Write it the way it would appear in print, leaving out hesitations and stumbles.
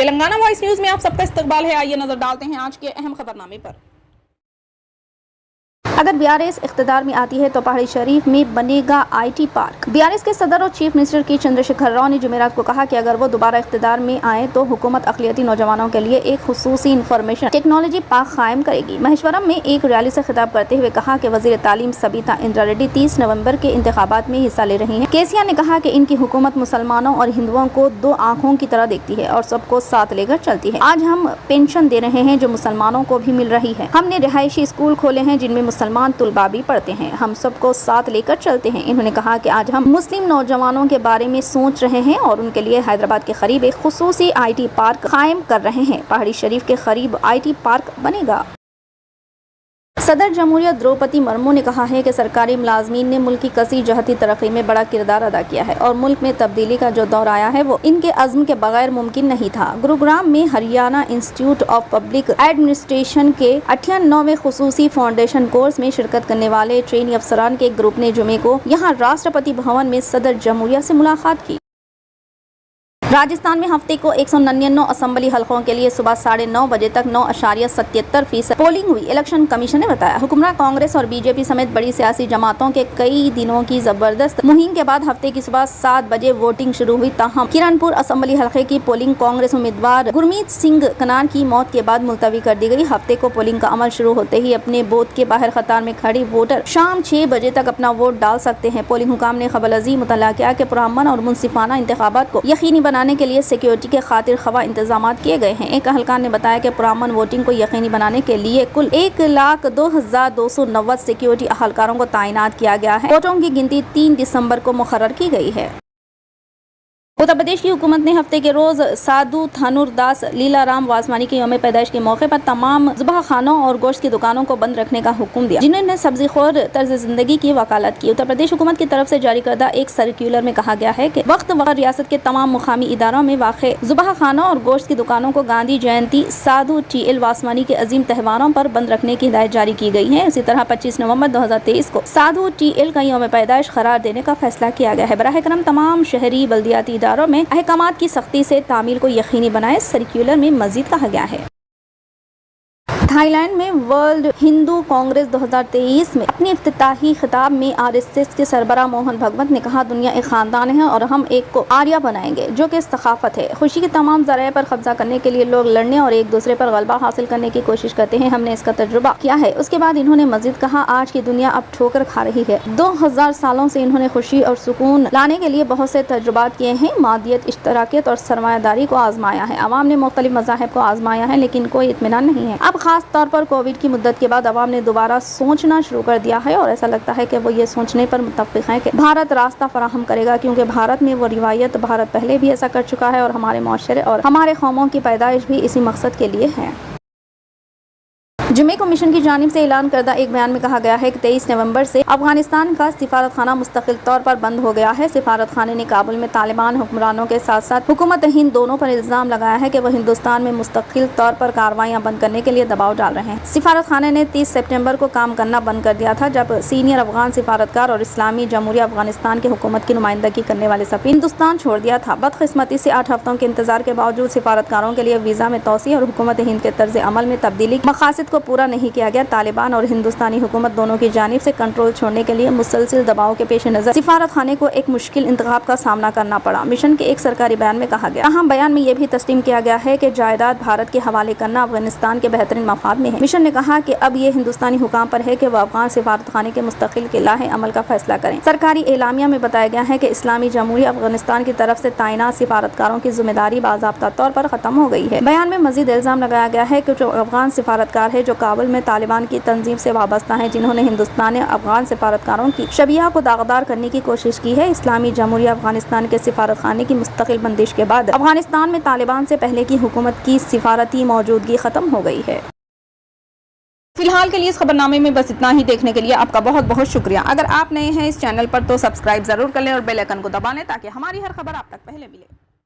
Telangana voice news میں آپ سب کا استقبال ہے. آئیے نظر ڈالتے ہیں آج کے اہم خبرنامے پر. اگر BRS اقتدار میں آتی ہے تو پہاڑی شریف میں بنے گا IT پارک. BRS کے صدر اور چیف منسٹر کی چندرشیکھر راؤ نے جمعرات کو کہا کہ اگر وہ دوبارہ اقتدار میں آئے تو حکومت اقلیتی نوجوانوں کے لیے ایک خصوصی انفارمیشن ٹیکنالوجی پارک قائم کرے گی. مہیشورم میں ایک ریلی سے خطاب کرتے ہوئے کہا کہ وزیر تعلیم سبیتا اندرا ریڈی 30 نومبر کے انتخابات میں حصہ لے رہی ہیں. KCR نے کہا کہ ان کی حکومت مسلمانوں اور ہندوؤں کو دو آنکھوں کی طرح دیکھتی ہے اور سب کو ساتھ لے کر چلتی ہے. آج ہم پینشن دے رہے ہیں جو مسلمانوں کو بھی مل رہی ہے. ہم نے رہائشی اسکول کھولے ہیں جن میں مسلمان طلباء بھی پڑھتے ہیں. ہم سب کو ساتھ لے کر چلتے ہیں. انہوں نے کہا کہ آج ہم مسلم نوجوانوں کے بارے میں سوچ رہے ہیں اور ان کے لیے حیدرآباد کے قریب ایک خصوصی IT پارک قائم کر رہے ہیں. پہاڑی شریف کے قریب IT پارک بنے گا. صدر جمہوریہ دروپدی مرمو نے کہا ہے کہ سرکاری ملازمین نے ملک کی کثیر جہتی ترقی میں بڑا کردار ادا کیا ہے اور ملک میں تبدیلی کا جو دور آیا ہے وہ ان کے عزم کے بغیر ممکن نہیں تھا. گروگرام میں Haryana institute of public administration کے 98ویں خصوصی فاؤنڈیشن کورس میں شرکت کرنے والے ٹرینی افسران کے ایک گروپ نے جمعے کو یہاں راشٹرپتی بھون میں صدر جمہوریہ سے ملاقات کی. راجستھان میں ہفتے کو 199 اسمبلی حلقوں کے لیے صبح 9:30 بجے تک 9.77% پولنگ ہوئی. الیکشن کمیشن نے بتایا. حکمراں کانگریس اور BJP سمیت بڑی سیاسی جماعتوں کے کئی دنوں کی زبردست مہم کے بعد ہفتے کی صبح 7 بجے ووٹنگ شروع ہوئی. تاہم کرن پور اسمبلی حلقے کی پولنگ کانگریس امیدوار گرمیت سنگھ کنار کی موت کے بعد ملتوی کر دی گئی. ہفتے کو پولنگ کا عمل شروع ہوتے ہی اپنے بوتھ کے باہر قطار میں کھڑی ووٹر شام 6 بجے تک اپنا ووٹ ڈال سکتے ہیں. پولنگ حکام نے خبر عظیم مطلع کیا کہ پرامن اور منصفانہ انتخابات کو یقینی بنانے کے لیے سیکیورٹی کے خاطر خواہ انتظامات کیے گئے ہیں. ایک اہلکار نے بتایا کہ پرامن ووٹنگ کو یقینی بنانے کے لیے کل 1,02,290 سیکیورٹی اہلکاروں کو تعینات کیا گیا ہے. ووٹوں کی گنتی 3 دسمبر کو مقرر کی گئی ہے. اتر پردیش کی حکومت نے ہفتے کے روز سادھو دھنور داس لیلا رام واسوانی کے یوم پیدائش کے موقع پر تمام ذبح خانوں اور گوشت کی دکانوں کو بند رکھنے کا حکم دیا جنہوں نے سبزی خور طرز زندگی کی وکالت کی. اتر پردیش حکومت کی طرف سے جاری کردہ ایک سرکولر میں کہا گیا ہے کہ وقت ریاست کے تمام مقامی اداروں میں واقع ذبح خانوں اور گوشت کی دکانوں کو گاندھی جینتی سادھو TL واسوانی کے عظیم تہواروں پر بند رکھنے کی ہدایت جاری کی گئی ہے. اسی طرح 25 نومبر 2023 کو سادھو TL کا یوم پیدائش قرار دینے کا فیصلہ کیا گیا ہے. براہ کرم تمام شہری بلدیاتی اداروں میں احکامات کی سختی سے تعمیل کو یقینی بنائے. سرکولر میں مزید کہا گیا ہے. تھائی لینڈ میں ورلڈ ہندو کانگریس 2023 میں اپنی افتتاحی خطاب میں RSS کے سربراہ موہن بھگوت نے کہا دنیا ایک خاندان ہے اور ہم ایک کو آریہ بنائیں گے جو کہ ثقافت ہے. خوشی کے تمام ذرائع پر قبضہ کرنے کے لیے لوگ لڑنے اور ایک دوسرے پر غلبہ حاصل کرنے کی کوشش کرتے ہیں. ہم نے اس کا تجربہ کیا ہے. اس کے بعد انہوں نے مزید کہا آج کی دنیا اب ٹھوکر کھا رہی ہے. 2000 سالوں سے انہوں نے خوشی اور سکون لانے کے لیے بہت سے تجربات کیے ہیں. مادیت، اشتراکیت اور سرمایہ داری کو آزمایا ہے. عوام نے مختلف مذاہب کو آزمایا ہے لیکن کوئی اطمینان نہیں ہے. اب خاص طور پر کووڈ کی مدت کے بعد عوام نے دوبارہ سوچنا شروع کر دیا ہے اور ایسا لگتا ہے کہ وہ یہ سوچنے پر متفق ہیں کہ بھارت راستہ فراہم کرے گا کیونکہ بھارت میں وہ روایت بھارت پہلے بھی ایسا کر چکا ہے اور ہمارے معاشرے اور ہمارے قوموں کی پیدائش بھی اسی مقصد کے لیے ہے. جمعے کو مشن کی جانب سے اعلان کردہ ایک بیان میں کہا گیا ہے کہ 23 نومبر سے افغانستان کا سفارت خانہ مستقل طور پر بند ہو گیا ہے. سفارت خانے نے کابل میں طالبان حکمرانوں کے ساتھ ساتھ حکومت ہند دونوں پر الزام لگایا ہے کہ وہ ہندوستان میں مستقل طور پر کارروائیاں بند کرنے کے لیے دباؤ ڈال رہے ہیں. سفارت خانے نے 30 سپٹمبر کو کام کرنا بند کر دیا تھا جب سینئر افغان سفارتکار اور اسلامی جمہوریہ افغانستان کے حکومت کی نمائندگی کرنے والے سفیر ہندوستان چھوڑ دیا تھا. بدقسمتی سے 8 ہفتوں کے انتظار کے باوجود سفارتکاروں کے لیے ویزا میں توسیع اور حکومت ہند کے طرز عمل میں تبدیلی مقاصد کو پورا نہیں کیا گیا. طالبان اور ہندوستانی حکومت دونوں کی جانب سے کنٹرول چھوڑنے کے لیے مسلسل دباؤ کے پیش نظر سفارت خانے کو ایک مشکل انتخاب کا سامنا کرنا پڑا. مشن کے ایک سرکاری بیان میں کہا گیا. تاہم بیان میں یہ بھی تسلیم کیا گیا ہے کہ جائیداد بھارت کے حوالے کرنا افغانستان کے بہترین مفاد میں ہے. مشن نے کہا کہ اب یہ ہندوستانی حکام پر ہے کہ وہ افغان سفارت خانے کے مستقل لاحِ عمل کا فیصلہ کریں. سرکاری اعلامیہ میں بتایا گیا ہے کہ اسلامی جمہوریہ افغانستان کی طرف سے تعینات سفارتکاروں کی ذمہ داری باضابطہ طور پر ختم ہو گئی ہے. بیان میں مزید الزام لگایا گیا ہے کہ جو افغان سفارتکار ہے جو کابل میں طالبان کی تنظیم سے وابستہ ہیں جنہوں نے ہندوستان افغان سفارتکاروں کی شبیہ کو داغدار کرنے کی کوشش کی ہے. اسلامی جمہوریہ افغانستان کے سفارت خانے کی مستقل بندش کے بعد افغانستان میں طالبان سے پہلے کی حکومت کی سفارتی موجودگی ختم ہو گئی ہے. فی الحال کے لیے اس خبرنامے میں بس اتنا ہی. دیکھنے کے لیے آپ کا بہت بہت شکریہ. اگر آپ نئے ہیں اس چینل پر تو سبسکرائب ضرور کر لیں اور بیل آئیکن کو دبا لیں تاکہ ہماری ہر خبر آپ تک پہلے ملے.